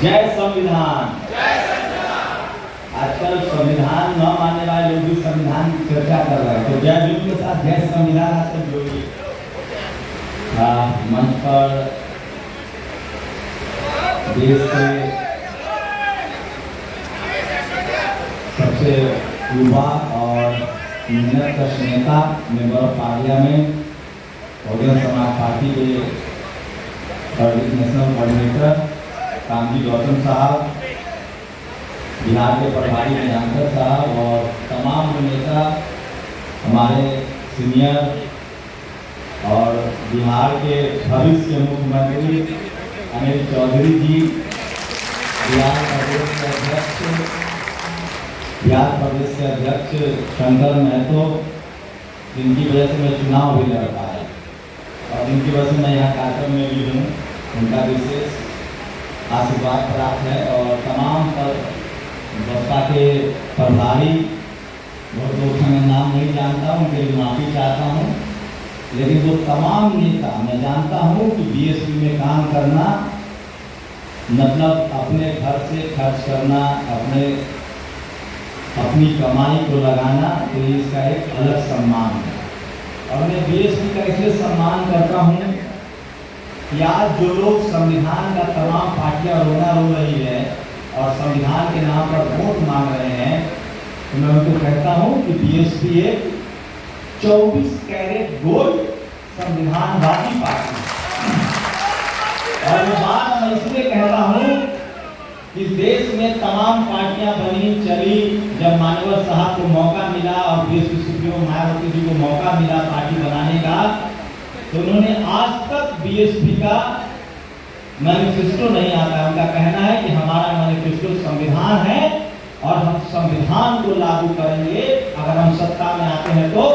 जय संविधान। आजकल संविधान न मानने वाले लोग भी संविधान की चर्चा कर रहे हैं, तो जय भीम के साथ जय संविधान आजकल जोड़िए। मंच पर देश के सबसे युवा और न्यूनतम नेता member of parliament Bahujan Samaj party के नेशनल कोऑर्डिनेटर कामजी गौतम साहब, बिहार के प्रभारी निरंतर साहब और तमाम नेता, हमारे सीनियर और बिहार के भविष्य के मुख्यमंत्री अनिल चौधरी जी, बिहार प्रदेश के अध्यक्ष शंकर महतो, जिनकी वजह से मैं चुनाव भी लड़ पाया और जिनकी वजह से मैं यहाँ कार्यक्रम में भी हूँ, उनका विशेष आशीर्वाद प्राप्त है। और तमाम पर बसपा के प्रभारी, बहुत लोग का मैं नाम नहीं जानता हूँ, उनके लिए माफ़ी चाहता हूँ, लेकिन वो तमाम नेता मैं जानता हूँ कि बीएसपी में काम करना मतलब अपने घर से खर्च करना, अपनी कमाई को लगाना, तो इसका एक अलग सम्मान है। और मैं बीएसपी का इसलिए सम्मान करता हूँ कि आज जो लोग संविधान का तमाम पार्टियां रोना रो रही है और संविधान के नाम पर वोट मांग रहे हैं, तो मैं उनको कहता हूँ कि बीएसपी एक 24 कैरेट गोल्ड संविधानवादी पार्टी है। और ये बात मैं इसलिए कहता हूँ कि देश में तमाम पार्टियां बनी चली, जब मानवर साहब को मौका मिला और बीएसपी सुप्रीमो मायावती जी को मौका मिला पार्टी बनाने का, तो उन्होंने आज तक बीएसपी का मैनिफेस्टो नहीं आता। उनका कहना है कि हमारा मैनिफेस्टो संविधान है और हम संविधान को लागू करेंगे अगर हम सत्ता में आते हैं तो।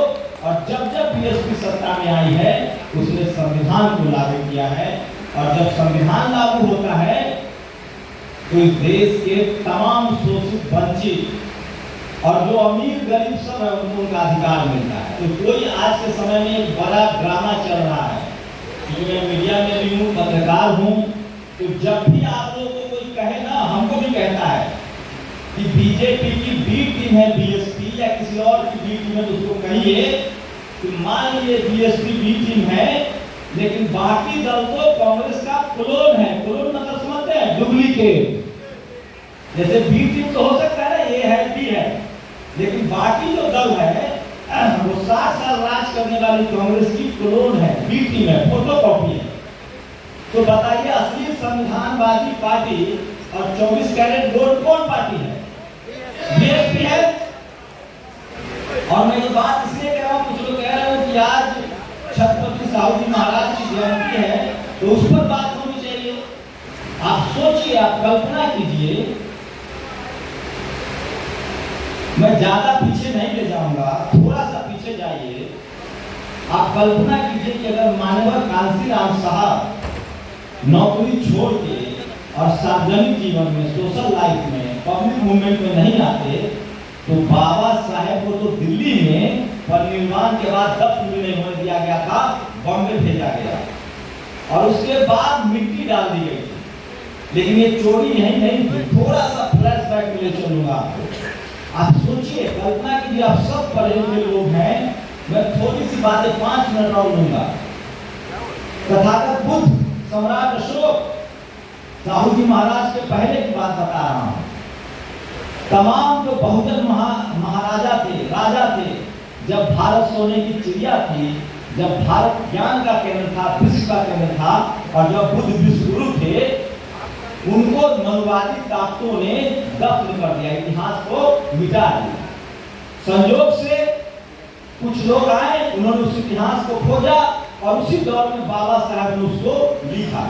और जब जब बीएसपी सत्ता में आई है उसने संविधान को लागू किया है, और जब संविधान लागू होता है तो इस देश के तमाम शोषित वंचित और जो अमीर गरीब सब है उनको उनका अधिकार मिलता है। तो कोई आज के समय में एक बड़ा ड्रामा चल रहा है, क्योंकि मैं मीडिया में भी हूँ, पत्रकार हूँ, तो जब भी आप लोगों को कोई कहे ना, हमको भी कहता है कि बीजेपी की बी टीम है बीएसपी या किसी और की बी टीम है, तो उसको कहिए कि मान लीजिए बीएसपी बी टीम है, लेकिन बाकी दल तो कांग्रेस का क्लोन है। क्लोन मतलब समझते हैं, डुप्लीकेट। जैसे बी टीम तो हो सकता है ना, ये है बी है, लेकिन बाकी जो दल है वो 60 साल राज करने वाली कांग्रेस की क्लोन है, बी टीम है, फोटोकॉपी है। तो बताइए असली संविधानवादी पार्टी और 24 कैरेट गोल्ड कौन पार्टी है? बीएसपी है। और मैं ये बात इसलिए कह रहा हूँ, कुछ लोग कह रहे हो कि आज छत्रपति साहू जी महाराज की जयंती है तो उस पर बात होनी चाहिए। आप सोचिए, आप कल्पना कीजिए, मैं ज्यादा पीछे नहीं ले जाऊंगा, थोड़ा सा पीछे जाइए। आप कल्पना कीजिए कि अगर मानवर कांशीराम साहब नौकरी छोड़ के और सार्वजनिक जीवन में, सोशल लाइफ में, पब्लिक मूवमेंट में नहीं आते, तो बाबा साहेब को तो दिल्ली में परिनिर्वाण के बाद दफ्न भी नहीं होने दिया गया था, बॉम्बे भेजा गया और उसके बाद मिट्टी डाल दी गई थी। लेकिन ये चोरी यही नहीं थी। थोड़ा सा फ्लैशबैक में ले चलूंगा आपको। आप सोचिए, कल्पना कीजिए, आप सब पढ़े हुए लोग हैं, मैं थोड़ी सी बातें 5 मिनट और लूंगा। तथागत बुद्ध, सम्राट अशोक, साहू जी महाराज के पहले की बात बता रहा हूं। तमाम जो बहुजन महाराजा थे, राजा थे, जब भारत सोने की चिड़िया थी, जब भारत ज्ञान का केंद्र था, विश्व का केंद्र था, और जब बुद्ध विश्व गुरु थे, उनको मनुवादी ताकतों ने दफन कर दिया, इतिहास को मिटा दिया। संयोग से कुछ लोग आए, उन्होंने उस इतिहास को खोजा और उसी दौर में बाबा साहब ने उसको लिखा।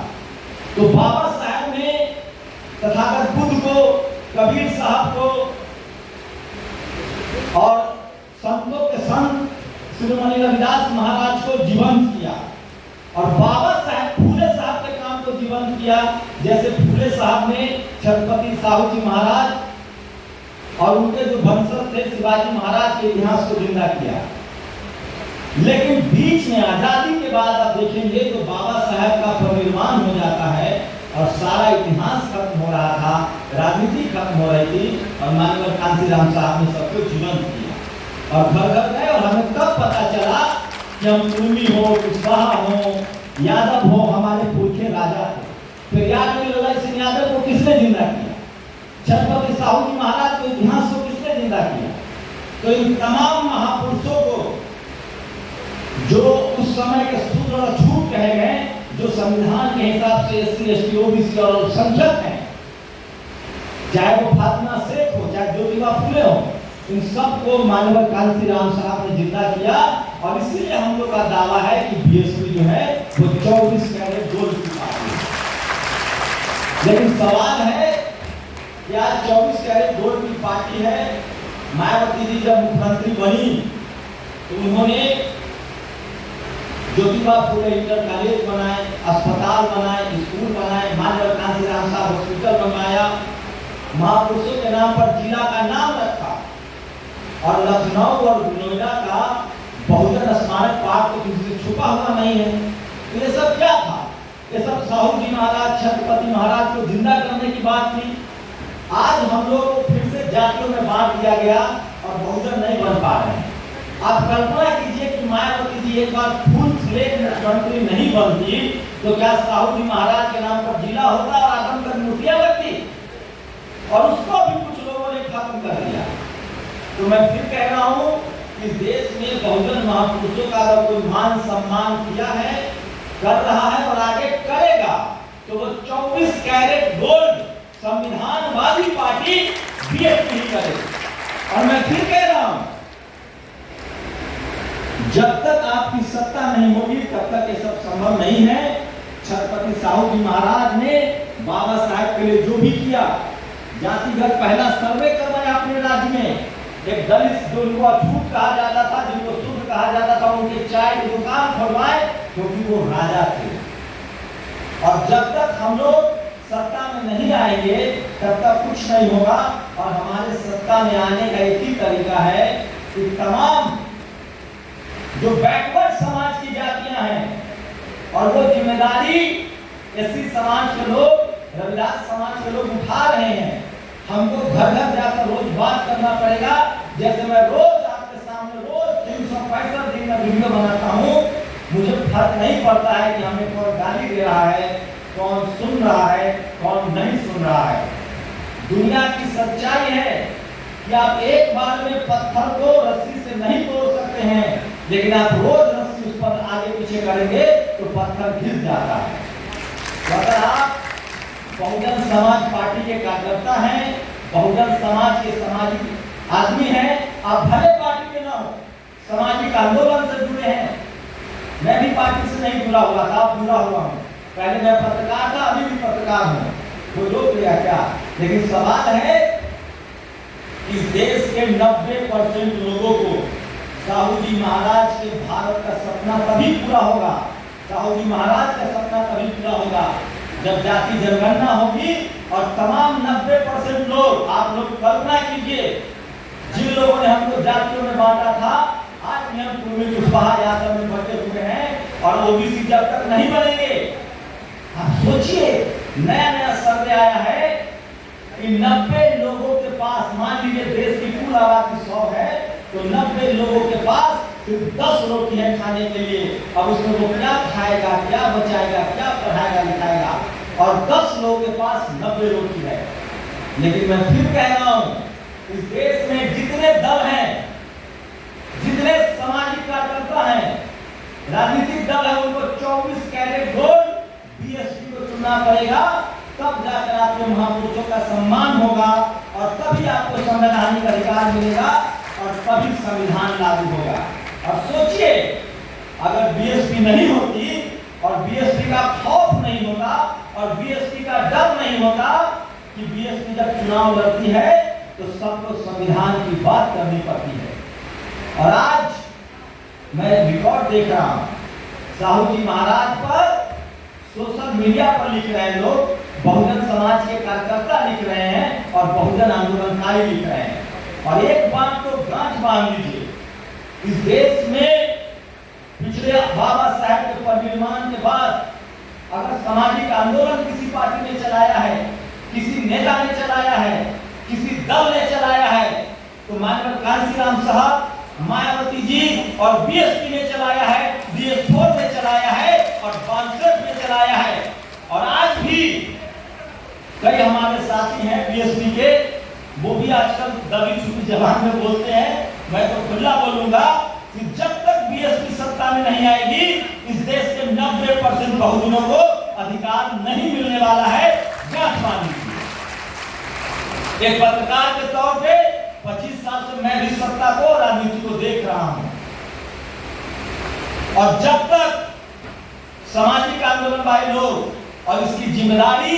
तो बाबा साहब ने तथागत बुद्ध को, कबीर साहब को और संतों के संत श्रीमती रविदास महाराज को जीवंत किया, और बाबा साहब फूले साहब के काम को जीवंत किया। जैसे फूले साहब ने छत्रपति साहू जी महाराज और उनके जो वंशज थे शिवाजी महाराज के इतिहास को जिंदा किया। लेकिन बीच में आजादी के बाद आप देखेंगे तो बाबा साहब का परिनिर्वाण हो जाता है और सारा इतिहास खत्म खत्म हो रहा था, राजनीति खत्म हो रही थी, और माननीय कांशीराम साहब ने सबको जीवंत किया और घर घर गए। और हमें तब पता चला कि हम कुर्मी हो, कुशवाहा हो, यादव हो, हमारे पुरखे राजा थे। फिर यादव सिंह यादव को किसने जिंदा किया? छत्रपति साहू जी महाराज के इतिहास को किसने जिंदा किया? तो इन तमाम महापुरुषों को जो उस समय के सूत्र और झूठ कहे गए, जो संविधान के हिसाब से SC, ST, OBC और अल्पसंख्यक हैं, चाहे वो फातिमा शेख हो, चाहे ज्योतिबा फुले हो, इन सबको माननीय कांशीराम साहब ने जिंदा किया। और इसीलिए हम लोग का दावा है कि BSP जो है वो 24 कैरेट गोल्ड की पार्टी है। लेकिन सवाल है कि आज 24 कैरेट गोल्ड की पार्टी है। मायावती जी जब मुख्यमंत्री बनी तो उन्होंने ज्योतिबा फुले इंटर कॉलेज बनाए, अस्पताल बनाए, स्कूल बनाए, माननीय कांशीराम साहब हॉस्पिटल बनवाया, महापुरुषों के नाम पर जिला का नाम रखा। और लखनऊ और नोएडा का बहुजन स्मारक पार्क तो किसी से छुपा हुआ नहीं है। तो ये सब क्या था? ये सब साहू जी महाराज, छत्रपति महाराज को जिंदा करने की बात थी। आज हम लोग को फिर से जातियों में बांट दिया गया और बहुजन नहीं बन पा रहे हैं। आप कल्पना कीजिए कि मायावती जी एक बार फुल फ्लेज मुख्यमंत्री नहीं बनती तो क्या साहू जी महाराज के नाम पर जिला होता और आदमगढ़ मूर्तियां लगती? और उसको भी कुछ लोगों ने खत्म कर दिया। तो मैं फिर कह रहा हूं कि देश में बहुजन महापुरुषों का अगर कोई मान सम्मान किया है, कर रहा है और आगे करेगा, तो वो 24 कैरेट गोल्ड संविधानवादी पार्टी BSP ही करेगी। और मैं फिर कह रहा हूं, जब तक आपकी सत्ता नहीं होगी तब तक ये सब संभव नहीं है। छत्रपति साहू जी महाराज ने बाबा साहब के लिए जो भी किया, जातिगत पहला सर्वे करवाया अपने राज्य में। एक दलित जो उनको अछूत कहा जाता था, जिनको शुद्ध कहा जाता था, उनके चाय की दुकान खुलवाए क्योंकि वो राजा थे। और जब तक हम लोग सत्ता में नहीं आएंगे तब तक कुछ नहीं होगा। और हमारे सत्ता में आने का एक ही तरीका है कि तमाम जो बैकवर्ड समाज की जातियां हैं और वो जिम्मेदारी SC समाज के लोग, रविदास समाज के लोग उठा रहे हैं। हमको घर घर जाकर रोज बात करना पड़ेगा। जैसे मैं रोज आपके सामने रोज 365 दिन में वीडियो बनाता हूँ, मुझे फर्क नहीं पड़ता है कि हमें कौन गाली दे रहा है, कौन सुन रहा है, कौन नहीं सुन रहा है। दुनिया की सच्चाई है कि आप एक बार में पत्थर को रस्सी से नहीं तोड़ सकते हैं, लेकिन आप रोज रस्सी उस पर आगे पीछे करेंगे तो पत्थर घिस जाता है। तो अगर आप बहुजन समाज पार्टी के कार्यकर्ता हैं, बहुजन समाज के सामाजिक आदमी हैं, आप भले पार्टी के ना हो, सामाजिक आंदोलन से जुड़े हैं। मैं भी पार्टी से नहीं जुड़ा हुआ था, अब जुड़ा हुआ हूँ। पहले मैं पत्रकार था, अभी भी पत्रकार हूँ। कोई रोक लिया क्या? लेकिन सवाल है इस देश के 90% लोगों को साहू जी महाराज के भारत का सपना तभी पूरा होगा, साहू जी महाराज का सपना तभी पूरा होगा जब जाति जनगणना होगी और तमाम 90% लोग, आप लोग कल्पना कीजिए, जिन लोगों ने हमको जातियों में बांटा था, आज भी हम कुर्मी, कुशवाहा, यादव में बटे हुए हैं और OBC जब तक नहीं बनेंगे। आप सोचिए, नया नया सर्वे आया है कि 90 लोगों के पास, मान लीजिए देश की कुल आबादी 100 है तो 90 लोगों के पास सिर्फ 10 रोटी है खाने के लिए। अब उसमें वो क्या खाएगा, क्या बचाएगा, क्या पढ़ाएगा लिखाएगा? और 10 लोगों के पास 90 रोटी है। लेकिन मैं फिर कह रहा हूं, इस देश में जितने दल हैं, जितने सामाजिक कार्यकर्ता हैं, राजनीतिक दल है, उनको 24 कैरेट गोल्ड BSP को चुनना पड़ेगा। तब जाकर आपके महापुरुषों का सम्मान होगा और तभी आपको संवैधानिक अधिकार मिलेगा और तभी संविधान लागू होगा। और सोचिए, अगर BSP नहीं होती और BSP का खौफ नहीं होता और BSP का डर नहीं होता कि BSP जब चुनाव लड़ती है तो सबको संविधान की बात करनी पड़ती है। और आज मैं रिकॉर्ड देख रहा हूं, साहू जी महाराज पर सोशल मीडिया पर लिख रहे हैं लोग, बहुजन समाज के कार्यकर्ता लिख रहे हैं और बहुजन आंदोलनकारी लिख रहे हैं। और एक बात तो गांठ बांध लीजिए, इस देश में पिछले बाबा साहब के परिनिर्वाण के बाद अगर सामाजिक आंदोलन किसी पार्टी ने चलाया है किसी नेता ने चलाया है, किसी दल ने चलाया है, तो माननीय कांशीराम साहब, मायावती जी और बीएसपी ने चलाया है, BS4 ने चलाया है और बांसठ ने चलाया है। और आज भी कई हमारे साथी हैं बीएसपी के, वो भी आजकल दबी छुपी जबान में बोलते हैं। मैं तो खुला बोलूंगा कि जब तक बीएसपी सत्ता में नहीं आएगी, इस देश के 90% बहुजनों को अधिकार नहीं मिलने वाला है। जांच मान लीजिए, एक पत्रकार के तौर पे 25 साल से मैं भी सत्ता को, राजनीति को देख रहा हूं, और जब तक सामाजिक आंदोलन वाले लोग, और इसकी जिम्मेदारी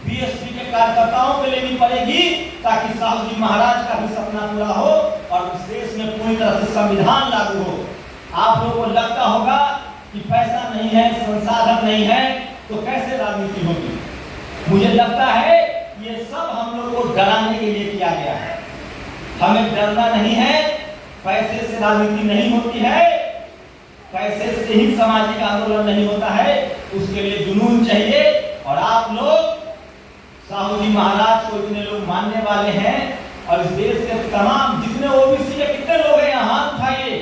बीएसपी के कार्यकर्ताओं को लेनी पड़ेगी, ताकि साहू जी महाराज का भी सपना पूरा हो और इस देश में पूरी तरह से संविधान लागू हो। आप लोगों को लगता होगा कि पैसा नहीं है, संसाधन नहीं है, तो कैसे राजनीति होगी। मुझे लगता है ये सब हम लोग को डराने के लिए किया गया है। हमें डरना नहीं है, पैसे से राजनीति नहीं होती है, पैसे से ही सामाजिक आंदोलन नहीं होता है, उसके लिए जुनून चाहिए। और आप लोग साहू जी महाराज को इतने लोग मानने वाले हैं, और इस देश के तमाम जितने ओबीसी के कितने लोग हैं यहाँ हाथ उठाइए,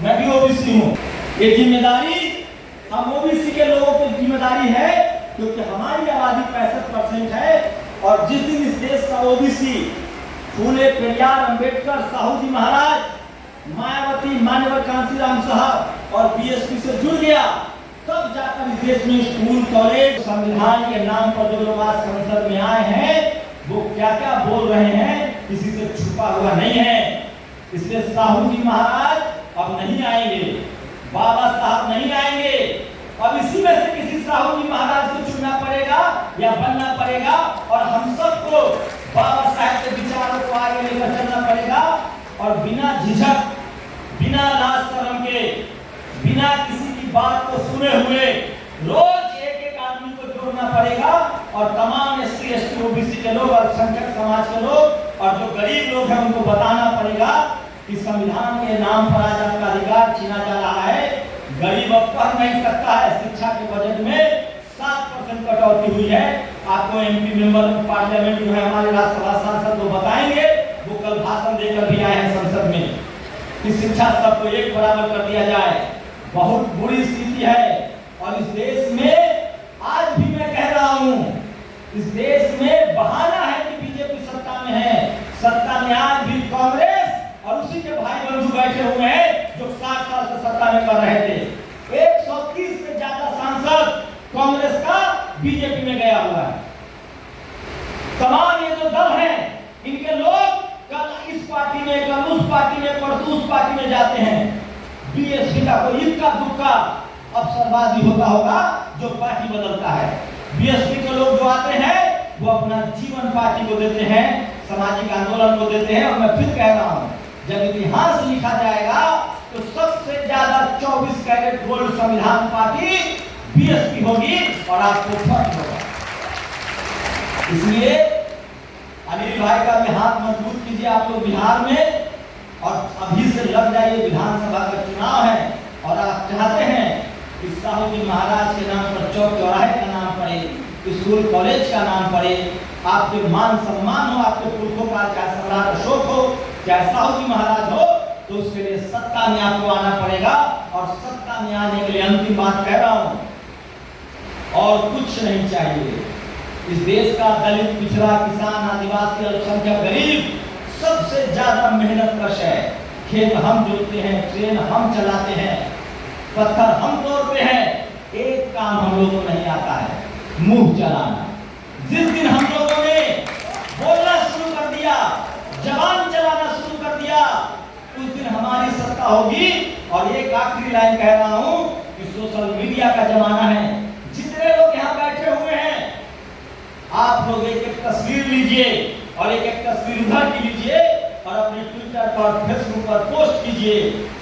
मैं भी ओबीसी हूँ। ये जिम्मेदारी हम ओबीसी के लोगों की जिम्मेदारी है, क्योंकि हमारी आबादी 65% है। और जिस दिन इस देश का ओबीसी फूले, पेरियार, अंबेडकर, साहू जी महाराज, मायावती, माननीय कांशीराम साहब और बीएसपी से जुड़ गया, तब जाकर इस देश में स्कूल, कॉलेज, संविधान के नाम पर जो लोग आज संसद में आए हैं, वो क्या क्या बोल रहे हैं, किसी से छुपा हुआ नहीं है। इसलिए साहू जी महाराज अब नहीं आएंगे, बाबा साहब नहीं आएंगे। अब इसी में से किसी साहू जी महाराज को चुनना पड़ेगा या बनना पड़ेगा, और हम सबको बाबा साहब के विचारों को आगे लेकर चलना पड़ेगा। और बिना झिझक, बिना लाज शर्म के, बिना किसी की बात को सुने हुए रोज एक एक आदमी को जोड़ना पड़ेगा। और तमाम SC, ST, OBC के लोग, अल्पसंख्यक समाज के लोग और जो गरीब लोग हैं, उनको बताना पड़ेगा कि संविधान के नाम पर आज आपका अधिकार छीना जा रहा है। गरीब अब पढ़ नहीं सकता है, शिक्षा के बजट में 7% कटौती हुई है। आपको MP मेंबर पार्लियामेंट जो है हमारे राज्यसभा सांसद वो बताएंगे, वो कल भाषण देकर भी आए हैं संसद में, कि शिक्षा सबको एक बराबर कर दिया जाए। बहुत बुरी स्थिति है। और इस देश में आज भी मैं कह रहा हूं, इस देश में बहाना है कि बीजेपी सत्ता में है। सत्ता में आज भी कांग्रेस और उसी के भाई बंधु बैठे हुए हैं जो 60 साल से सत्ता में कर रहे थे। 130 से ज्यादा सांसद कांग्रेस का बीजेपी में गया हुआ है। तमाम ये जो दल हैं, इनके लोग कल इस पार्टी में, कल उस पार्टी में, परसों उस पार्टी में जाते हैं। बीएसपी का कोई इक्का दुक्का अवसरवादी होता होगा जो पार्टी बदलता है। बीएसपी के लोग जो आते हैं वो अपना जीवन पार्टी को देते हैं, सामाजिक आंदोलन को देते हैं। और मैं फिर कह रहा हूं, जब इतिहास लिखा जाएगा तो सबसे ज्यादा 24 कैरेट गोल्ड संविधान पार्टी बीएसपी होगी और आपको फर्क होगा। इसलिए अनिल भाई का भी हाथ मजबूत कीजिए आप लोग बिहार में, और अभी से लग जाइए। विधानसभा का चुनाव है और आप चाहते हैं कि साहू जी महाराज के नाम पर चौक चौराहे का नाम पड़े, स्कूल कॉलेज का नाम पड़े, आपके मान सम्मान हो, आपके पुरखों का, चाहे सम्राट अशोक हो, चाहे साहू जी महाराज हो, तो उसके लिए सत्ता में आपको आना पड़ेगा। और सत्ता में आने के लिए अंतिम बात कह रहा हूं, और कुछ नहीं चाहिए। इस देश का दलित, पिछड़ा, किसान, आदिवासी, अल्पसंख्यक, गरीब सबसे ज्यादा मेहनत कश है। खेत हम जोतते हैं, ट्रेन हम चलाते हैं, पत्थर हम तोड़ते हैं। एक काम हम लोगों को नहीं आता है, मुंह चलाना। जिस दिन हम लोगों ने बोलना शुरू कर दिया, जबान चलाना शुरू कर दिया, उस दिन हमारी सत्ता होगी। और एक आखिरी लाइन कह रहा हूं कि सोशल मीडिया का जमाना है। जितने लोग यहाँ बैठे हुए हैं, आप लोग एक एक तस्वीर लीजिए और एक एक तस्वीर उधर की लीजिए और अपने ट्विटर पर, फेसबुक पर पोस्ट कीजिए।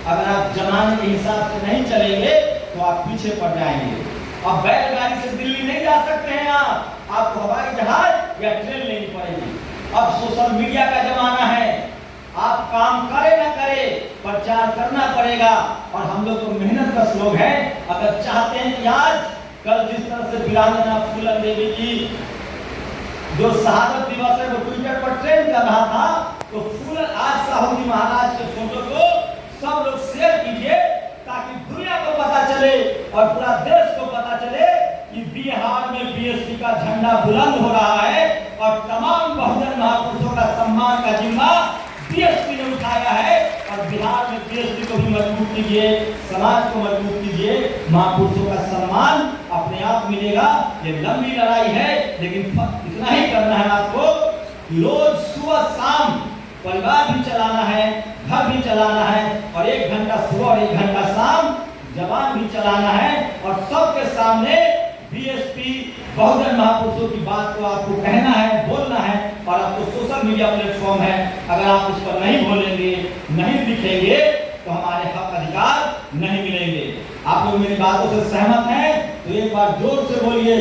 अगर आप जमाने के हिसाब से नहीं चलेंगे तो आप पीछे पड़ जाएंगे। अब बैलगाड़ी से दिल्ली नहीं जा सकते हैं आप, आपको हवाई जहाज या ट्रेन लेनी पड़ेगी। अब सोशल मीडिया का जमाना है, आप काम करे ना करे, प्रचार करना पड़ेगा। और हम लोग तो मेहनत का लोग हैं। अगर चाहते हैं कि आज कल जिस तरह से वीरांगना फूलन देवी जी जो शहादत दिवस है वो ट्विटर पर ट्रेंड कर रहा था, तो फूल आज साहू जी महाराज के फोटो को सब लोग शेयर कीजिए ताकि दुनिया को पता चले और पूरा देश को पता चले कि बिहार में बीएसपी का झंडा बुलंद हो रहा है और तमाम बहुजन महापुरुषों का सम्मान का जिम्मा बीएसपी ने उठाया है। और बिहार में बीएसपी को भी मजबूत कीजिए, समाज को मजबूत कीजिए, महापुरुषों का सम्मान अपने आप मिलेगा। ये लंबी लड़ाई है, लेकिन इतना ही करना है आपको, रोज सुबह शाम परिवार भी चलाना है, घर भी चलाना है, और 1 घंटा सुबह और 1 घंटा शाम जवान भी चलाना है, और सबके सामने बीएसपी बहुजन महापुरुषों की बात को आपको कहना है, बोलना है। और आपको सोशल मीडिया प्लेटफॉर्म है, अगर आप उस पर नहीं बोलेंगे, नहीं लिखेंगे, तो हमारे हक अधिकार नहीं मिलेंगे। आप लोग मेरी बातों से सहमत हैं तो एक बार जोर से बोलिए।